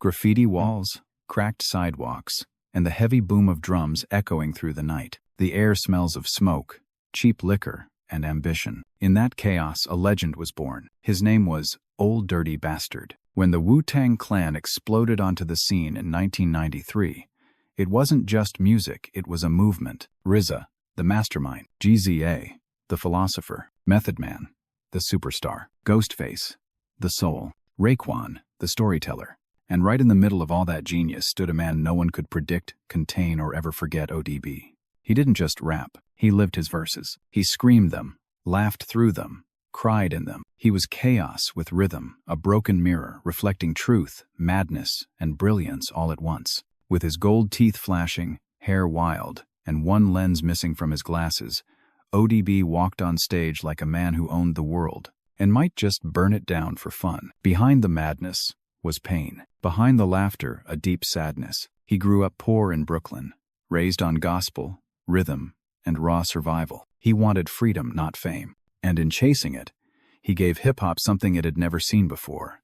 Graffiti walls, cracked sidewalks, and the heavy boom of drums echoing through the night. The air smells of smoke, cheap liquor, and ambition. In that chaos, a legend was born. His name was Old Dirty Bastard. When the Wu-Tang Clan exploded onto the scene in 1993, it wasn't just music, it was a movement. RZA, the mastermind. GZA, the philosopher. Method Man, the superstar. Ghostface, the soul. Raekwon, the storyteller. And right in the middle of all that genius stood a man no one could predict, contain, or ever forget: ODB. He didn't just rap, he lived his verses. He screamed them, laughed through them, cried in them. He was chaos with rhythm, a broken mirror reflecting truth, madness, and brilliance all at once. With his gold teeth flashing, hair wild, and one lens missing from his glasses, ODB walked on stage like a man who owned the world and might just burn it down for fun. Behind the madness was pain. Behind the laughter, a deep sadness. He grew up poor in Brooklyn, raised on gospel, rhythm, and raw survival. He wanted freedom, not fame. And in chasing it, he gave hip-hop something it had never seen before: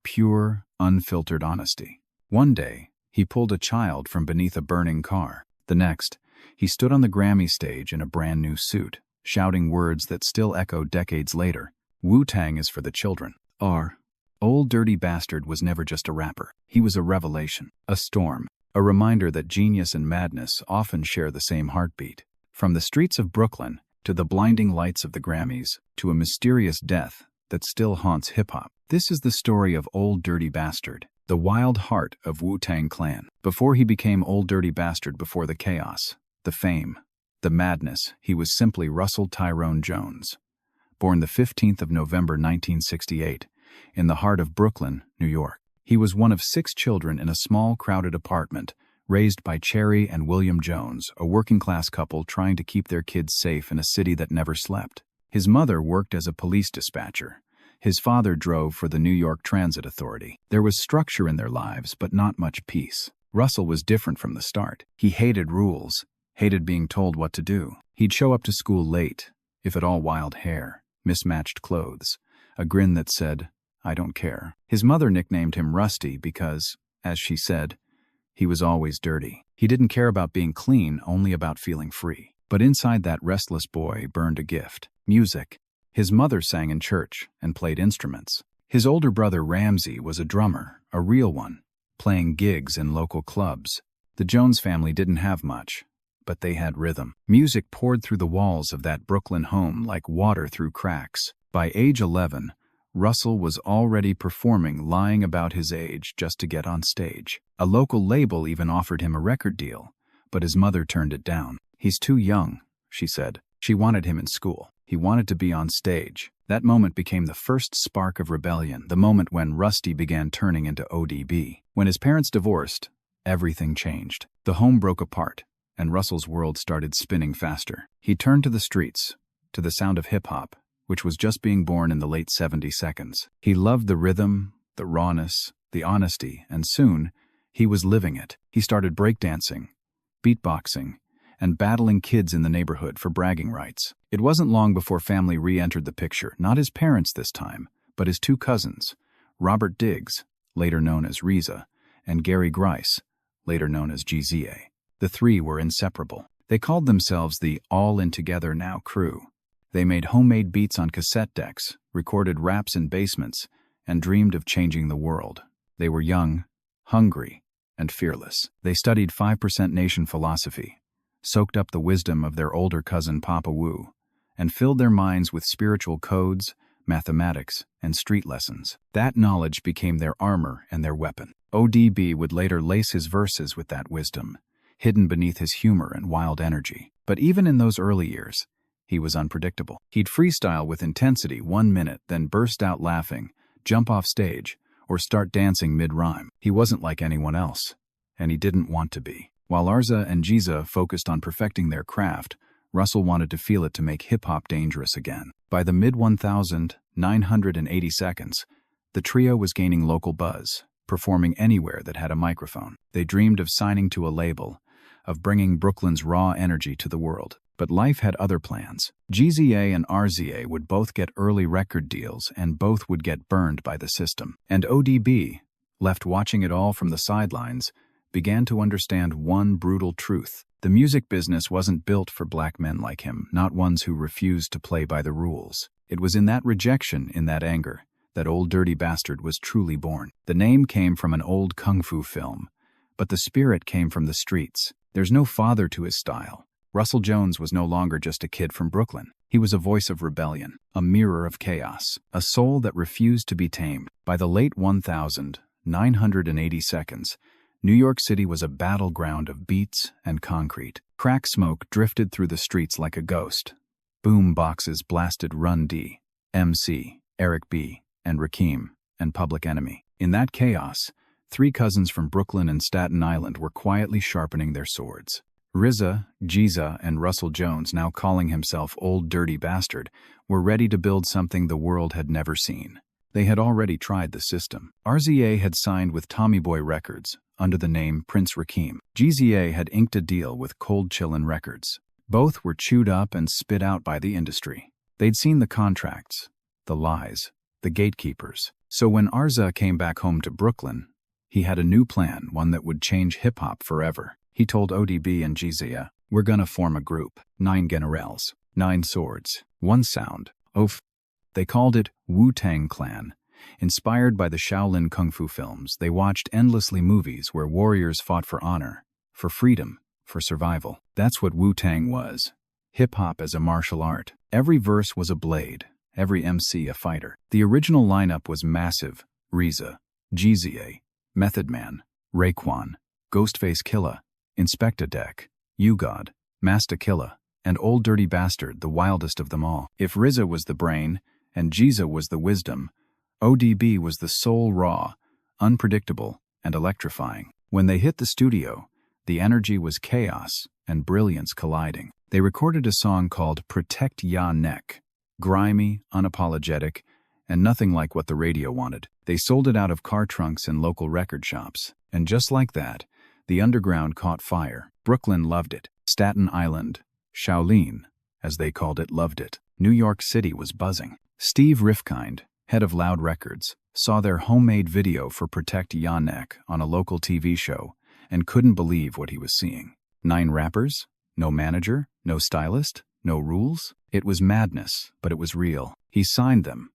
pure, unfiltered honesty. One day, he pulled a child from beneath a burning car. The next, he stood on the Grammy stage in a brand new suit, shouting words that still echo decades later: Wu-Tang is for the children. Old Dirty Bastard was never just a rapper. He was a revelation, a storm, a reminder that genius and madness often share the same heartbeat. From the streets of Brooklyn, to the blinding lights of the Grammys, to a mysterious death that still haunts hip-hop. This is the story of Old Dirty Bastard, the wild heart of Wu-Tang Clan. Before he became Old Dirty Bastard, before the chaos, the fame, the madness, he was simply Russell Tyrone Jones. Born the 15th of November 1968, in the heart of Brooklyn, New York. He was one of 6 children in a small, crowded apartment, raised by Cherry and William Jones, a working-class couple trying to keep their kids safe in a city that never slept. His mother worked as a police dispatcher. His father drove for the New York Transit Authority. There was structure in their lives, but not much peace. Russell was different from the start. He hated rules, hated being told what to do. He'd show up to school late, if at all wild hair, mismatched clothes, a grin that said, "I don't care." His mother nicknamed him Rusty because, as she said, he was always dirty. He didn't care about being clean, only about feeling free. But inside that restless boy burned a gift: music. His mother sang in church and played instruments. His older brother Ramsey was a drummer, a real one, playing gigs in local clubs. The Jones family didn't have much, but they had rhythm. Music poured through the walls of that Brooklyn home like water through cracks. By age 11, Russell was already performing, lying about his age just to get on stage. A local label even offered him a record deal, but his mother turned it down. "He's too young," she said. She wanted him in school. He wanted to be on stage. That moment became the first spark of rebellion, the moment when Rusty began turning into ODB. When his parents divorced, everything changed. The home broke apart, and Russell's world started spinning faster. He turned to the streets, to the sound of hip-hop, which was just being born in the late 70 seconds. He loved the rhythm, the rawness, the honesty, and soon, he was living it. He started breakdancing, beatboxing, and battling kids in the neighborhood for bragging rights. It wasn't long before family re-entered the picture, not his parents this time, but his 2 cousins, Robert Diggs, later known as RZA, and Gary Grice, later known as GZA. The 3 were inseparable. They called themselves the All In Together Now crew. They made homemade beats on cassette decks, recorded raps in basements, and dreamed of changing the world. They were young, hungry, and fearless. They studied 5% Nation philosophy, soaked up the wisdom of their older cousin Papa Wu, and filled their minds with spiritual codes, mathematics, and street lessons. That knowledge became their armor and their weapon. ODB would later lace his verses with that wisdom, hidden beneath his humor and wild energy. But even in those early years, he was unpredictable. He'd freestyle with intensity 1 minute, then burst out laughing, jump off stage, or start dancing mid-rhyme. He wasn't like anyone else, and he didn't want to be. While RZA and GZA focused on perfecting their craft, Russell wanted to feel it to make hip-hop dangerous again. By the mid-1980 seconds, the trio was gaining local buzz, performing anywhere that had a microphone. They dreamed of signing to a label, of bringing Brooklyn's raw energy to the world. But life had other plans. GZA and RZA would both get early record deals, and both would get burned by the system. And ODB, left watching it all from the sidelines, began to understand one brutal truth. The music business wasn't built for black men like him, not ones who refused to play by the rules. It was in that rejection, in that anger, that Old Dirty Bastard was truly born. The name came from an old kung fu film, but the spirit came from the streets. There's no father to his style. Russell Jones was no longer just a kid from Brooklyn. He was a voice of rebellion, a mirror of chaos, a soul that refused to be tamed. By the late 1980 seconds, New York City was a battleground of beats and concrete. Crack smoke drifted through the streets like a ghost. Boom boxes blasted Run D, MC, Eric B., and Rakim, and Public Enemy. In that chaos, three cousins from Brooklyn and Staten Island were quietly sharpening their swords. RZA, Jeezy, and Russell Jones, now calling himself Old Dirty Bastard, were ready to build something the world had never seen. They had already tried the system. RZA had signed with Tommy Boy Records under the name Prince Rakeem. Jeezy had inked a deal with Cold Chillin' Records. Both were chewed up and spit out by the industry. They'd seen the contracts, the lies, the gatekeepers. So when RZA came back home to Brooklyn, he had a new plan, one that would change hip-hop forever. He told ODB and Jeezy, "We're gonna form a group. 9 generals, 9 swords, 1 sound. They called it Wu-Tang Clan. Inspired by the Shaolin Kung Fu films, they watched endlessly movies where warriors fought for honor, for freedom, for survival. That's what Wu-Tang was. Hip-hop as a martial art. Every verse was a blade, every MC a fighter. The original lineup was massive: RZA, Jeezy, Method Man, Raekwon, Ghostface Killah, Inspector Deck, U-God, Master Killa, and Old Dirty Bastard, the wildest of them all. If RZA was the brain, and Jeezy was the wisdom, ODB was the soul, raw, unpredictable, and electrifying. When they hit the studio, the energy was chaos and brilliance colliding. They recorded a song called Protect Ya Neck. Grimy, unapologetic, and nothing like what the radio wanted. They sold it out of car trunks and local record shops. And just like that, the underground caught fire. Brooklyn loved it. Staten Island, Shaolin, as they called it, loved it. New York City was buzzing. Steve Rifkind, head of Loud Records, saw their homemade video for Protect Ya Neck on a local TV show and couldn't believe what he was seeing. 9 rappers? No manager? No stylist? No rules? It was madness, but it was real. He signed them,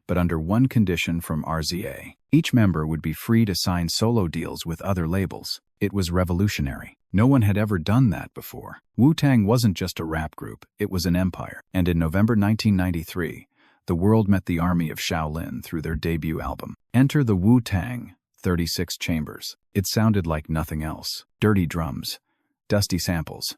but under one condition from RZA. Each member would be free to sign solo deals with other labels. It was revolutionary. No one had ever done that before. Wu-Tang wasn't just a rap group, it was an empire. And in November 1993, the world met the army of Shaolin through their debut album. Enter the Wu-Tang, 36 Chambers. It sounded like nothing else. Dirty drums, dusty samples,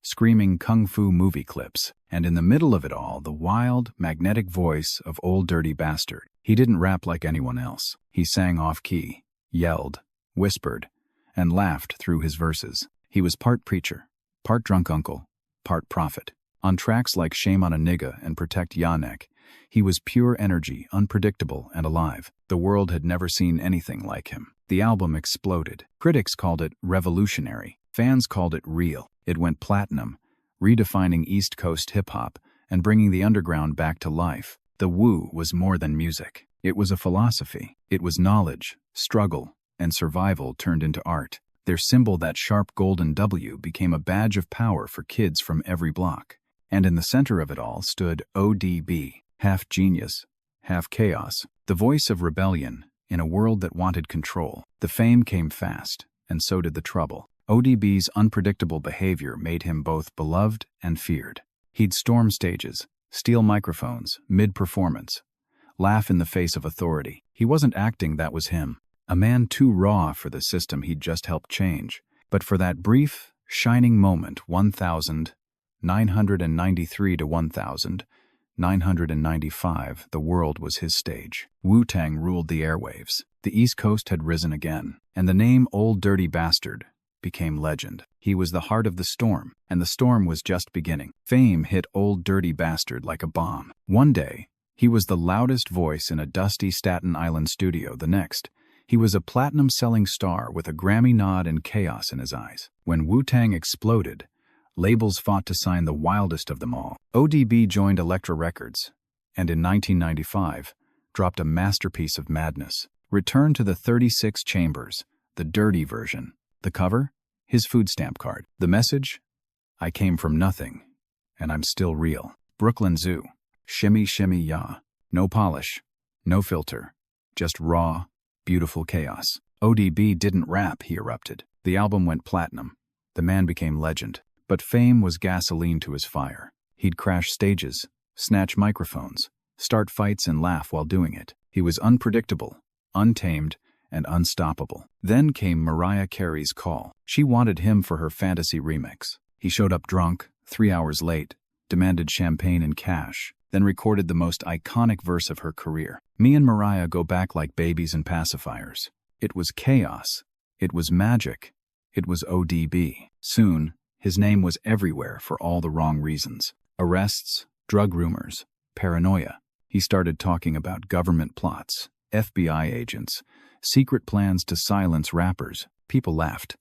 screaming kung fu movie clips, and in the middle of it all, the wild, magnetic voice of Old Dirty Bastard. He didn't rap like anyone else. He sang off-key, yelled, whispered, and laughed through his verses. He was part preacher, part drunk uncle, part prophet. On tracks like Shame on a Nigga and Protect Ya Neck, he was pure energy, unpredictable and alive. The world had never seen anything like him. The album exploded. Critics called it revolutionary. Fans called it real. It went platinum, redefining East Coast hip-hop and bringing the underground back to life. The Wu was more than music. It was a philosophy. It was knowledge, struggle, and survival turned into art. Their symbol, that sharp golden W, became a badge of power for kids from every block. And in the center of it all stood ODB, half genius, half chaos, the voice of rebellion in a world that wanted control. The fame came fast, and so did the trouble. ODB's unpredictable behavior made him both beloved and feared. He'd storm stages, steal microphones mid-performance, laugh in the face of authority. He wasn't acting, that was him. A man too raw for the system he'd just helped change. But for that brief, shining moment, 1993 to 1995, the world was his stage. Wu-Tang ruled the airwaves. The East Coast had risen again, and the name Old Dirty Bastard became legend. He was the heart of the storm, and the storm was just beginning. Fame hit Old Dirty Bastard like a bomb. One day, he was the loudest voice in a dusty Staten Island studio. The next, he was a platinum-selling star with a Grammy nod and chaos in his eyes. When Wu-Tang exploded, labels fought to sign the wildest of them all. ODB joined Elektra Records, and in 1995, dropped a masterpiece of madness, Return to the 36 chambers, the dirty version. The cover? His food stamp card. The message? I came from nothing, and I'm still real. Brooklyn Zoo. Shimmy Shimmy Ya. No polish, no filter, just raw, beautiful chaos. ODB didn't rap, he erupted. The album went platinum. The man became legend. But fame was gasoline to his fire. He'd crash stages, snatch microphones, start fights and laugh while doing it. He was unpredictable, untamed, and unstoppable. Then came Mariah Carey's call. She wanted him for her fantasy remix. He showed up drunk, 3 hours late, demanded champagne and cash, then recorded the most iconic verse of her career. Me and Mariah go back like babies and pacifiers. It was chaos. It was magic. It was ODB. Soon, his name was everywhere for all the wrong reasons. Arrests, drug rumors, paranoia. He started talking about government plots, FBI agents, secret plans to silence rappers. People laughed.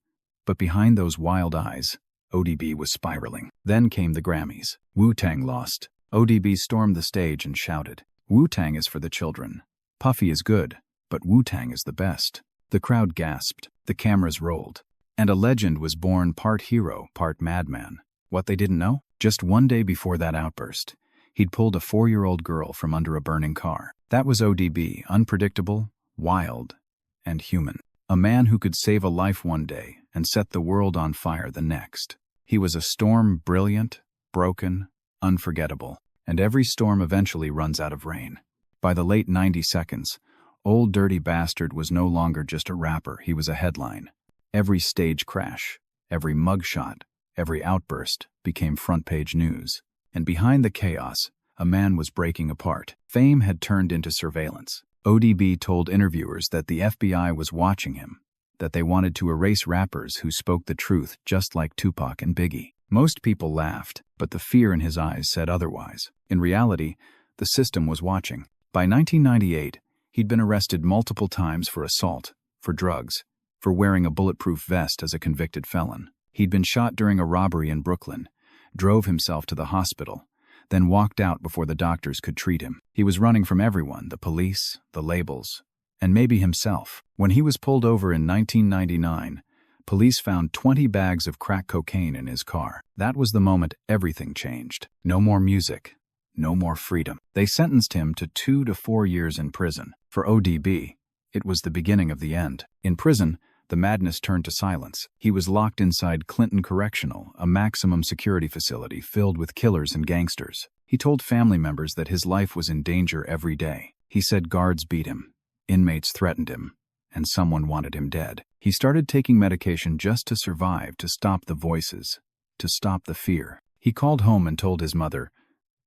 But behind those wild eyes, ODB was spiraling. Then came the Grammys. Wu-Tang lost. ODB stormed the stage and shouted, "Wu-Tang is for the children. Puffy is good, but Wu-Tang is the best." The crowd gasped. The cameras rolled. And a legend was born, part hero, part madman. What they didn't know? Just one day before that outburst, he'd pulled a 4-year-old girl from under a burning car. That was ODB, unpredictable, wild, and human. A man who could save a life one day and set the world on fire the next. He was a storm, brilliant, broken, unforgettable. And every storm eventually runs out of rain. By the late 90 seconds, Old Dirty Bastard was no longer just a rapper, he was a headline. Every stage crash, every mugshot, every outburst became front-page news. And behind the chaos, a man was breaking apart. Fame had turned into surveillance. ODB told interviewers that the FBI was watching him, that they wanted to erase rappers who spoke the truth just like Tupac and Biggie. Most people laughed, but the fear in his eyes said otherwise. In reality, the system was watching. By 1998, he'd been arrested multiple times for assault, for drugs, for wearing a bulletproof vest as a convicted felon. He'd been shot during a robbery in Brooklyn, drove himself to the hospital, then walked out before the doctors could treat him. He was running from everyone, the police, the labels, and maybe himself. When he was pulled over in 1999, police found 20 bags of crack cocaine in his car. That was the moment everything changed. No more music, no more freedom. They sentenced him to 2 to 4 years in prison. For ODB, it was the beginning of the end. In prison, the madness turned to silence. He was locked inside Clinton Correctional, a maximum security facility filled with killers and gangsters. He told family members that his life was in danger every day. He said guards beat him, inmates threatened him, and someone wanted him dead. He started taking medication just to survive, to stop the voices, to stop the fear. He called home and told his mother,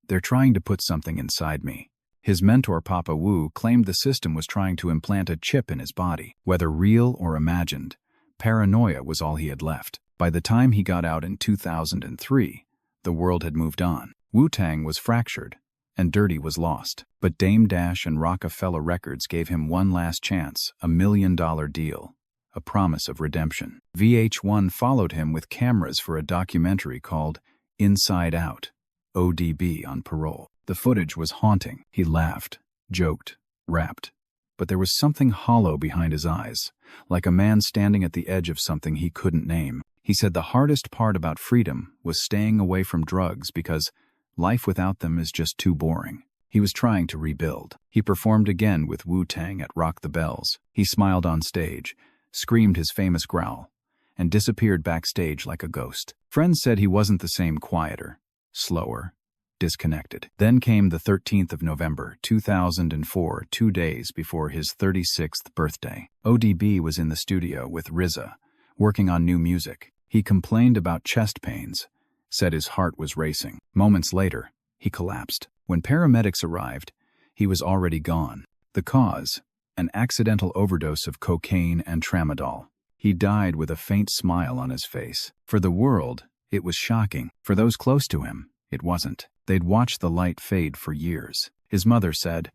"They're trying to put something inside me." His mentor, Papa Wu, claimed the system was trying to implant a chip in his body. Whether real or imagined, paranoia was all he had left. By the time he got out in 2003, the world had moved on. Wu-Tang was fractured, and Dirty was lost. But Dame Dash and Rockefeller Records gave him one last chance, a $1 million deal, a promise of redemption. VH1 followed him with cameras for a documentary called Inside Out, ODB on parole. The footage was haunting. He laughed, joked, rapped. But there was something hollow behind his eyes, like a man standing at the edge of something he couldn't name. He said the hardest part about freedom was staying away from drugs because life without them is just too boring. He was trying to rebuild. He performed again with Wu-Tang at Rock the Bells. He smiled on stage, screamed his famous growl, and disappeared backstage like a ghost. Friends said he wasn't the same, quieter, slower, disconnected. Then came the 13th of November, 2004, 2 days before his 36th birthday. ODB was in the studio with RZA, working on new music. He complained about chest pains, said his heart was racing. Moments later, he collapsed. When paramedics arrived, he was already gone. The cause? An accidental overdose of cocaine and tramadol. He died with a faint smile on his face. For the world, it was shocking. For those close to him, it wasn't. They'd watched the light fade for years. His mother said,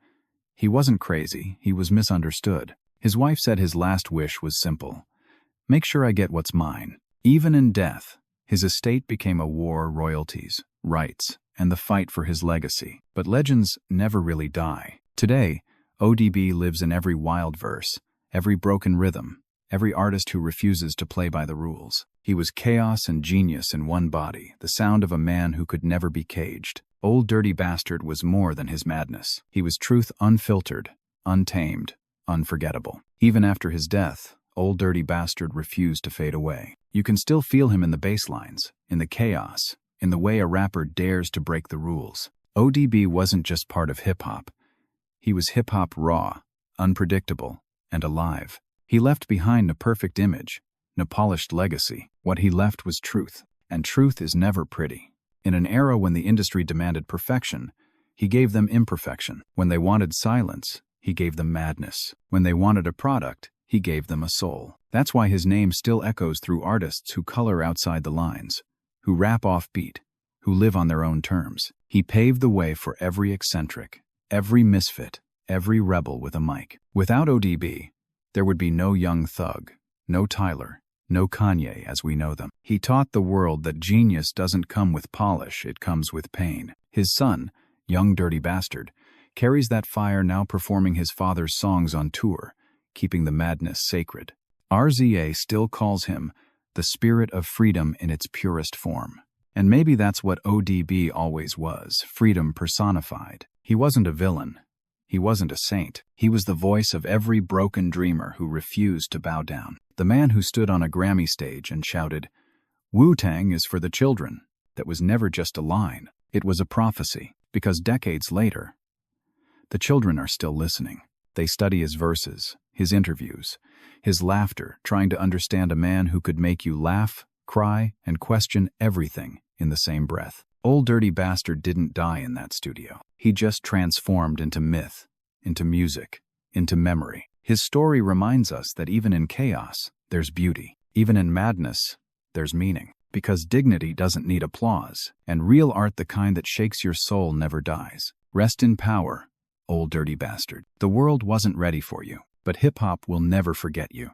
"He wasn't crazy, he was misunderstood." His wife said his last wish was simple: "Make sure I get what's mine." Even in death, his estate became a war, royalties, rights, and the fight for his legacy. But legends never really die. Today, ODB lives in every wild verse, every broken rhythm, every artist who refuses to play by the rules. He was chaos and genius in one body, the sound of a man who could never be caged. Old Dirty Bastard was more than his madness. He was truth unfiltered, untamed, unforgettable. Even after his death, Old Dirty Bastard refused to fade away. You can still feel him in the bass lines, in the chaos, in the way a rapper dares to break the rules. ODB wasn't just part of hip-hop. He was hip-hop raw, unpredictable, and alive. He left behind no perfect image, no polished legacy. What he left was truth, and truth is never pretty. In an era when the industry demanded perfection, he gave them imperfection. When they wanted silence, he gave them madness. When they wanted a product, he gave them a soul. That's why his name still echoes through artists who color outside the lines, who rap offbeat, who live on their own terms. He paved the way for every eccentric, every misfit, every rebel with a mic. Without ODB, there would be no Young Thug, no Tyler, no Kanye as we know them. He taught the world that genius doesn't come with polish, it comes with pain. His son, Young Dirty Bastard, carries that fire, now performing his father's songs on tour, keeping the madness sacred. RZA still calls him the spirit of freedom in its purest form. And maybe that's what ODB always was, freedom personified. He wasn't a villain. He wasn't a saint. He was the voice of every broken dreamer who refused to bow down. The man who stood on a Grammy stage and shouted, "Wu-Tang is for the children." That was never just a line. It was a prophecy, because decades later, the children are still listening. They study his verses, his interviews, his laughter, trying to understand a man who could make you laugh, cry, and question everything in the same breath. Old Dirty Bastard didn't die in that studio. He just transformed into myth, into music, into memory. His story reminds us that even in chaos, there's beauty. Even in madness, there's meaning. Because dignity doesn't need applause, and real art, the kind that shakes your soul, never dies. Rest in power, Old Dirty Bastard. The world wasn't ready for you, but hip-hop will never forget you.